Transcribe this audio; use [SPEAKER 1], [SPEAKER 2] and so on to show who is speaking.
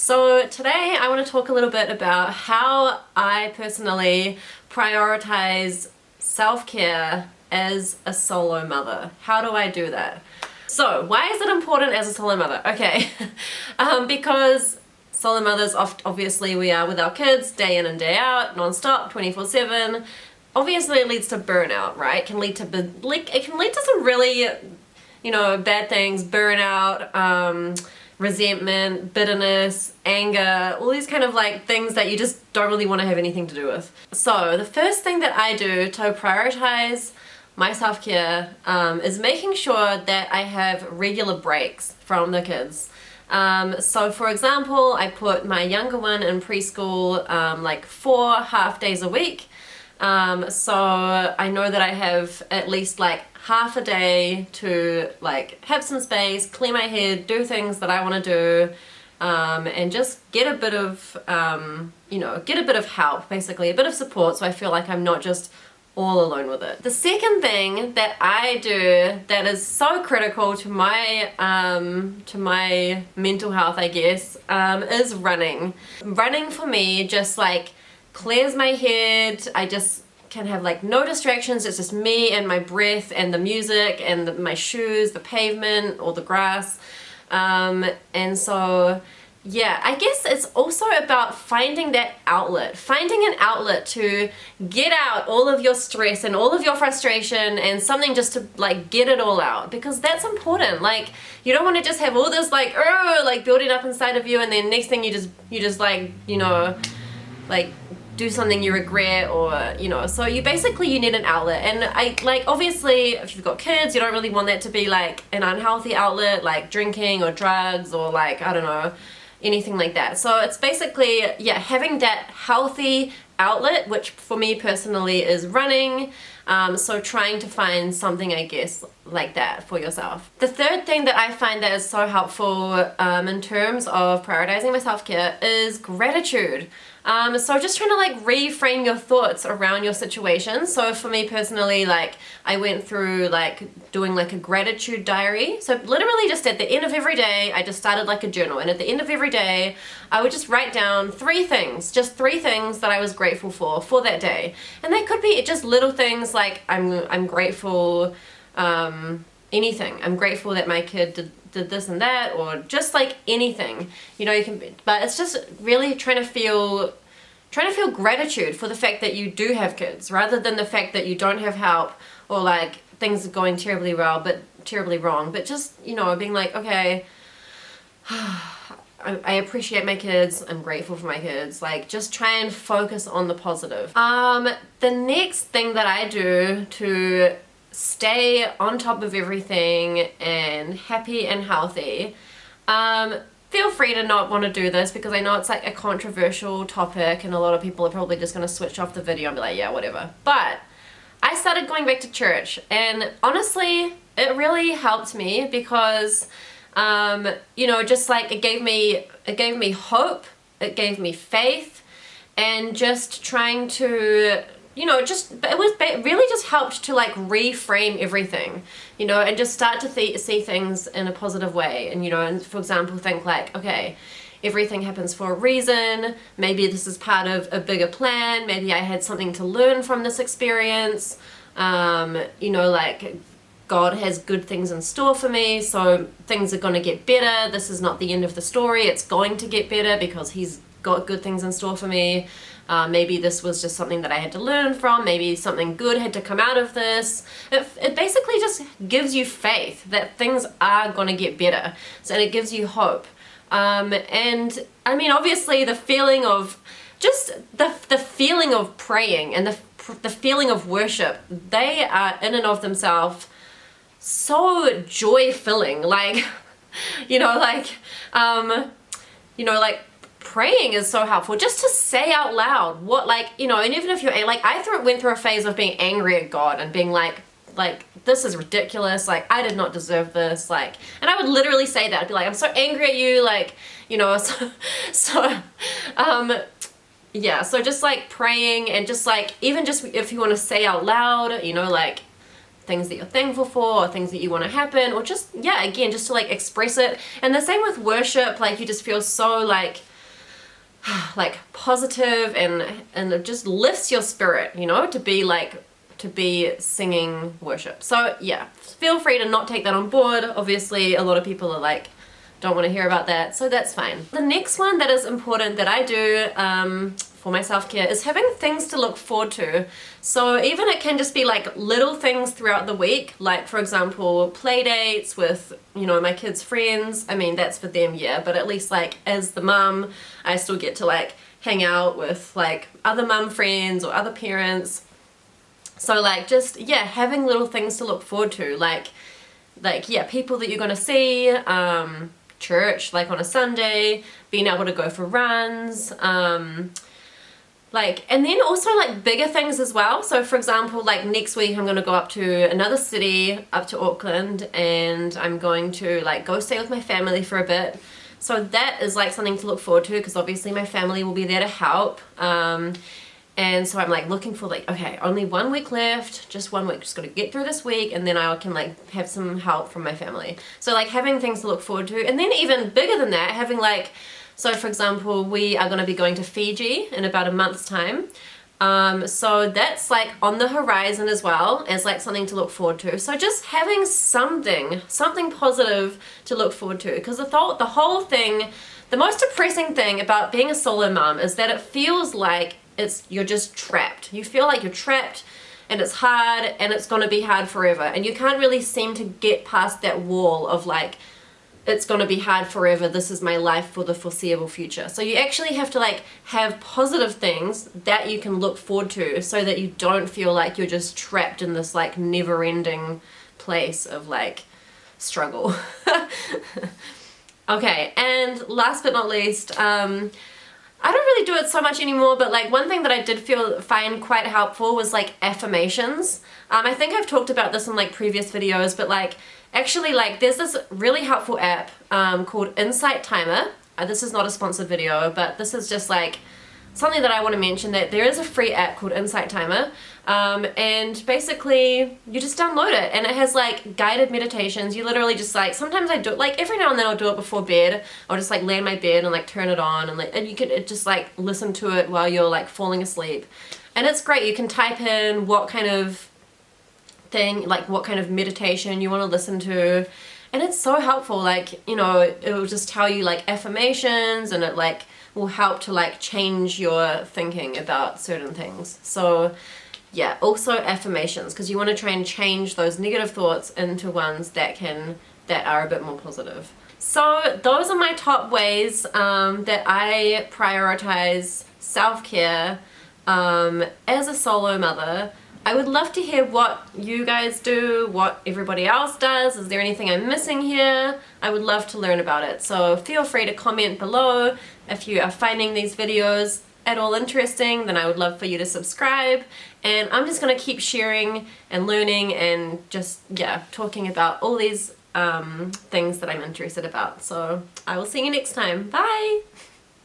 [SPEAKER 1] So today I want to talk a little bit about how I personally prioritize self-care as a solo mother. How do I do that? So why is it important as a solo mother? Okay, because solo mothers, obviously we are with our kids day in and day out, non-stop, 24/7. Obviously it leads to burnout, right? It can lead to some really, bad things, burnout, resentment, bitterness, anger, all these kind of things that you just don't really want to have anything to do with. So the first thing that I do to prioritize my self-care is making sure that I have regular breaks from the kids. So for example, I put my younger one in preschool 4 half days a week. So I know that I have at least half a day to have some space, clear my head, do things that I want to do, and just get a bit of, help, basically, a bit of support, so I feel like I'm not just all alone with it. The second thing that I do that is so critical to my mental health, I guess, is running. Running for me just clears my head. I just can have no distractions. It's just me and my breath and the music and my shoes, the pavement or the grass. And so yeah, I guess it's also about finding that outlet, finding an outlet to get out all of your stress and all of your frustration and something just to get it all out, because that's important. You don't want to just have all this building up inside of you, and then next thing you just do something you regret, or so you need an outlet. And obviously if you've got kids, you don't really want that to be an unhealthy outlet, like drinking or drugs or I don't know, anything like that. So it's basically, yeah, having that healthy outlet, which for me personally is running. So trying to find something, I guess, like that for yourself. The third thing that I find that is so helpful in terms of prioritizing my self-care is gratitude. So just trying to reframe your thoughts around your situation. So for me personally, I went through doing a gratitude diary. So literally just at the end of every day, I just started a journal, and at the end of every day, I would just write down three things that I was grateful for that day. And that could be just little things I'm grateful, anything. I'm grateful that my kid did this and that, or just anything, but it's just really trying to feel gratitude for the fact that you do have kids, rather than the fact that you don't have help, or things are going terribly well, but terribly wrong. But just, being okay, I appreciate my kids, I'm grateful for my kids, just try and focus on the positive. The next thing that I do to stay on top of everything and happy and healthy, feel free to not want to do this, because I know it's a controversial topic and a lot of people are probably just going to switch off the video and be like, yeah, whatever. But I started going back to church, and honestly, it really helped me, because it gave me hope, it gave me faith, and just trying to, it really just helped to reframe everything, and just start to see things in a positive way. And, and for example, think okay, everything happens for a reason. Maybe this is part of a bigger plan. Maybe I had something to learn from this experience. God has good things in store for me, so things are going to get better. This is not the end of the story. It's going to get better because He's got good things in store for me. Maybe this was just something that I had to learn from. Maybe something good had to come out of this. It basically just gives you faith that things are going to get better. So, and it gives you hope. And I mean, obviously the feeling of just the feeling of praying and the feeling of worship, they are in and of themselves so joy-filling. Praying is so helpful, just to say out loud what, and even if you're I went through a phase of being angry at God and being this is ridiculous, I did not deserve this, and I would literally say that. I'd be I'm so angry at you, yeah, so just praying, and just even just if you want to say out loud, things that you're thankful for, or things that you want to happen, or just, yeah, again, just to express it. And the same with worship, you just feel so like positive and it just lifts your spirit, you know, to be singing worship. So yeah, feel free to not take that on board. Obviously a lot of people are like, don't want to hear about that, so that's fine. The next one that is important that I do for my self-care is having things to look forward to. So even it can just be like little things throughout the week, like for example play dates with, you know, my kids' friends. I mean, that's for them, yeah, but at least like as the mum I still get to like hang out with like other mum friends or other parents. So like just, yeah, having little things to look forward to, like yeah, people that you're gonna see, church like on a Sunday, being able to go for runs, like, and then also like bigger things as well. So for example, like next week I'm gonna go up to another city, up to Auckland, and I'm going to like go stay with my family for a bit. So that is like something to look forward to, because obviously my family will be there to help. And so I'm like looking for like, okay, only 1 week left, just 1 week, just gotta get through this week, and then I can like have some help from my family. So like having things to look forward to, and then even bigger than that, having like, so for example, we are gonna be going to Fiji in about a month's time. So that's like on the horizon as well as like something to look forward to. So just having something positive to look forward to, because the whole thing, the most depressing thing about being a solo mom is that it feels like you're just trapped. You feel like you're trapped and it's hard and it's gonna be hard forever, and you can't really seem to get past that wall of like, it's gonna be hard forever, this is my life for the foreseeable future. So you actually have to like have positive things that you can look forward to, so that you don't feel like you're just trapped in this like never-ending place of like struggle. Okay, and last but not least, I don't really do it so much anymore, but like one thing that I did find quite helpful was like affirmations. I think I've talked about this in like previous videos, but like actually like there's this really helpful app called Insight Timer. This is not a sponsored video, but this is just like something that I want to mention, that there is a free app called Insight Timer, and basically you just download it and it has like guided meditations. You literally just like, sometimes I do it, like every now and then I'll do it before bed. I'll just like lay in my bed and like turn it on, and like, and you can just like listen to it while you're like falling asleep. And it's great. You can type in what kind of thing, like what kind of meditation you want to listen to, and it's so helpful. Like, you know, it will just tell you like affirmations, and it like will help to like change your thinking about certain things. So yeah, also affirmations, because you want to try and change those negative thoughts into ones that are a bit more positive. So those are my top ways that I prioritize self-care as a solo mother. I would love to hear what you guys do, what everybody else does. Is there anything I'm missing here? I would love to learn about it. So feel free to comment below. If you are finding these videos at all interesting, then I would love for you to subscribe. And I'm just gonna keep sharing and learning and just, yeah, talking about all these things that I'm interested about. So I will see you next time. Bye!